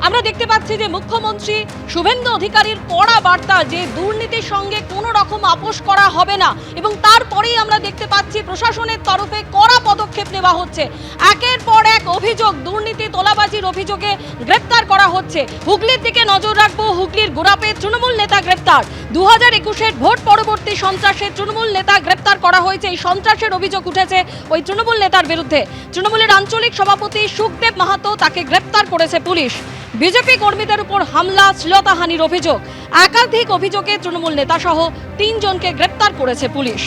আমরা দেখতে পাচ্ছি যে মুখ্যমন্ত্রী শুভেন্দু অধিকারীর কড়া বার্তা যে দুর্নীতির সঙ্গে কোনো রকম আপোষ করা হবে না, এবং তারপরেই আমরা দেখতে পাচ্ছি প্রশাসনের তরফে কড়া পদক্ষেপ নেওয়া হচ্ছে। একের পর এক অভিযোগ, দুর্নীতি তোলাবাজির অভিযোগে গ্রেপ্তার করা হচ্ছে। হুগলির দিকে নজর রাখবো। হুগলির গোড়াপে তৃণমূল নেতা গ্রেপ্তার। 2021-এর ভোট পরবর্তী সন্ত্রাসে তৃণমূল নেতা গ্রেপ্তার করা হয়েছে। এই সন্ত্রাসের অভিযোগ উঠেছে ওই তৃণমূল নেতার বিরুদ্ধে। তৃণমূলের আঞ্চলিক সভাপতি সুখদেব মাহাতো, তাকে গ্রেপ্তার করেছে পুলিশ। বিজেপি কর্মীদের উপর হামলা, শ্লীলতাহানির অভিযোগ, একাধিক অভিযোগে তৃণমূল নেতা সহ 3 জনকে গ্রেপ্তার করেছে পুলিশ।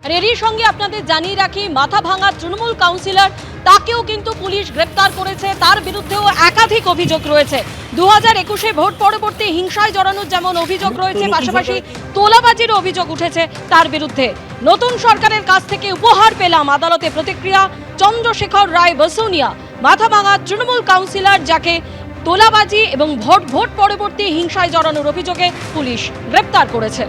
আর এরই সঙ্গে আপনাদের জানিয়ে রাখি, মাথাভাঙা তৃণমূল কাউন্সিলর, তাকেও কিন্তু পুলিশ গ্রেপ্তার করেছে। তার বিরুদ্ধেও একাধিক অভিযোগ রয়েছে। 2021-এ ভোট পরবর্তী হিংসায় জড়ানোর যেমন অভিযোগ রয়েছে, পাশাপাশি তোলাবাজির অভিযোগ উঠেছে তার বিরুদ্ধে। নতুন সরকারের কাছ থেকে উপহার পেলাম, আদালতে প্রতিক্রিয়া চন্দ্রশেখর রায় বসুনিয়া, মাথাভাঙা তৃণমূল কাউন্সিলর, যাকে তোলাবাজি এবং ভোট পরবর্তী হিংসায় জড়ানোর অভিযোগে পুলিশ গ্রেপ্তার করেছে।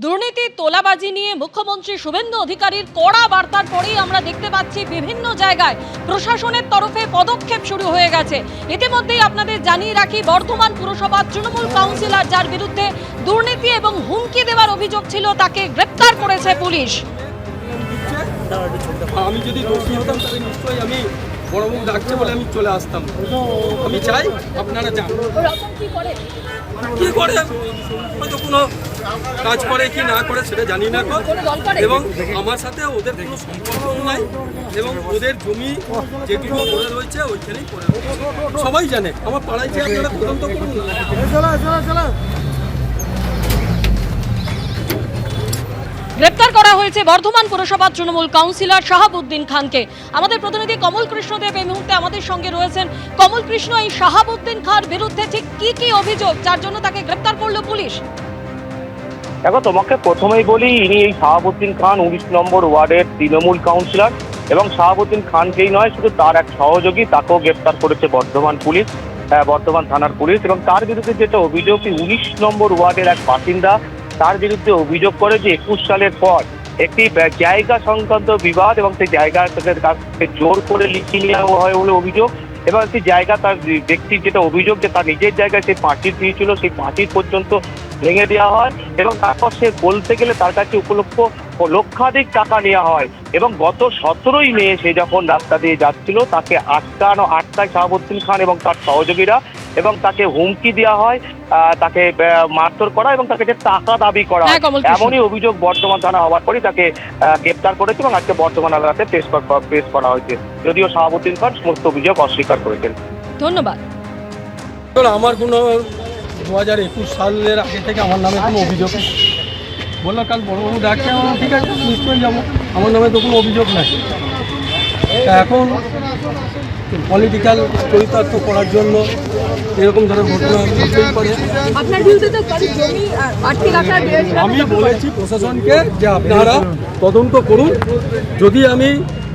দুর্নীতি তোলাবাজি নিয়ে মুখ্যমন্ত্রী শুভেন্দু অধিকারীর কড়া বার্তার পরেই আমরা দেখতে পাচ্ছি বিভিন্ন জায়গায় প্রশাসনের তরফে পদক্ষেপ শুরু হয়ে গেছে। ইতিমধ্যেই আপনাদের জানিয়ে রাখি, বর্ধমান পুরসভার তৃণমূল কাউন্সিলর, যার বিরুদ্ধে দুর্নীতি এবং হুমকি দেওয়ার অভিযোগ ছিল, তাকে গ্রেপ্তার করেছে পুলিশ। আমি যদি দোষী হতাম তাহলে নিশ্চয়ই আমি বড়বাবু ডাকছে বলে আমি চলে আসতাম। আমি চাই আপনারা যান। কি করে হয়তো কোনো কাজ করে কি না করে সেটা জানি না, এবং আমার সাথে ওদের কোনো সম্পর্ক নাই, এবং ওদের জমি যেগুলো পড়ে রয়েছে ওইখানেই পড়ে রয়েছে। সবাই জানে, আমার পাড়ায় যে আপনারা তদন্ত করুন। গ্রেপ্তার করা হয়েছে বর্ধমান পুরসভার তৃণমূল কাউন্সিলর শাহাবুদ্দিন খানকে। আমাদের প্রতিনিধি কমল কৃষ্ণদেব এই মুহূর্তে আমাদের সঙ্গে রয়েছেন। কমল কৃষ্ণ, এই শাহাবুদ্দিন খান বিরুদ্ধে ঠিক কি কি অভিযোগ, যার জন্য তাকে গ্রেপ্তার করলো পুলিশ? দেখো, তোমাকে প্রথমেই বলি, ইনি এই শাহাবুদ্দিন খান 19 নম্বর ওয়ার্ডের তৃণমূল কাউন্সিলর, এবং শাহাবুদ্দিন খানকেই নয়, শুধু তার এক সহযোগী, তাকেও গ্রেপ্তার করেছে বর্ধমান পুলিশ, বর্ধমান থানার পুলিশ। এবং তার বিরুদ্ধে যেটা অভিযোগ, 19 নম্বর ওয়ার্ডের এক বাসিন্দা তার বিরুদ্ধে অভিযোগ করে যে 21 সালের পর একটি জায়গা সংক্রান্ত বিবাদ, এবং সেই জায়গা থেকে জোর করে লিখিয়ে নেওয়া হয় বলে অভিযোগ। এবং একটি জায়গা, তার ব্যক্তির যেটা অভিযোগ যে তার নিজের জায়গায় সেই পাঁচিল দিয়েছিল, সেই পাঁচিল পর্যন্ত ভেঙে দেওয়া হয়, এবং তারপর সে বলতে গেলে তার কাছে লক্ষাধিক টাকা নেওয়া হয়। এবং গত 17ই মে সে যখন রাস্তা দিয়ে যাচ্ছিল, তাকে আটকায় শাহাবুদ্দিন খান এবং তার সহযোগীরা, এবং তাকে হুমকি দেওয়া হয়, তাকে মারধর করা, এবং তাকে যে টাকা দাবি করা হয়। এমনই অভিযোগ বর্ধমান থানা হওয়ার পরই তাকে গ্রেপ্তার করেছে, এবং আজকে বর্ধমান আদালতে পেশ করা হয়েছে, যদিও শাহাবুদ্দিন খান সমস্ত অভিযোগ অস্বীকার করেছেন। ধন্যবাদ। আমার কোনো 2021 সালের আগে থেকে আমার নামে কোনো অভিযোগ বললো, কাল বড়বাবু ডাকছে, ঠিক আছে নিশ্চয়ই যাবো, আমার নামে তো কোনো অভিযোগ নাই। এখন পলিটিক্যাল চরিতার্থ করার জন্য এরকম ধরনের ঘটনা ঘটতেই পারে। আমি বলেছি প্রশাসনকে যে আপনারা তদন্ত করুন, যদি আমি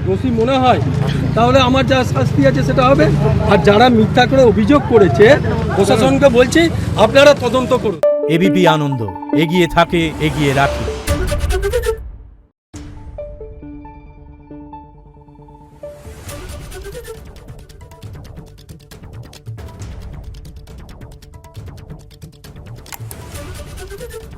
দোষী মনে হয় তাহলে আমার যা শাস্তি আছে সেটা হবে। আর যারা মিথ্যা করে অভিযোগ করেছে, প্রশাসনকে বলছি আপনারা তদন্ত করুন। এবিপি আনন্দ, এগিয়ে থাকে, এগিয়ে রাখে। Thank you.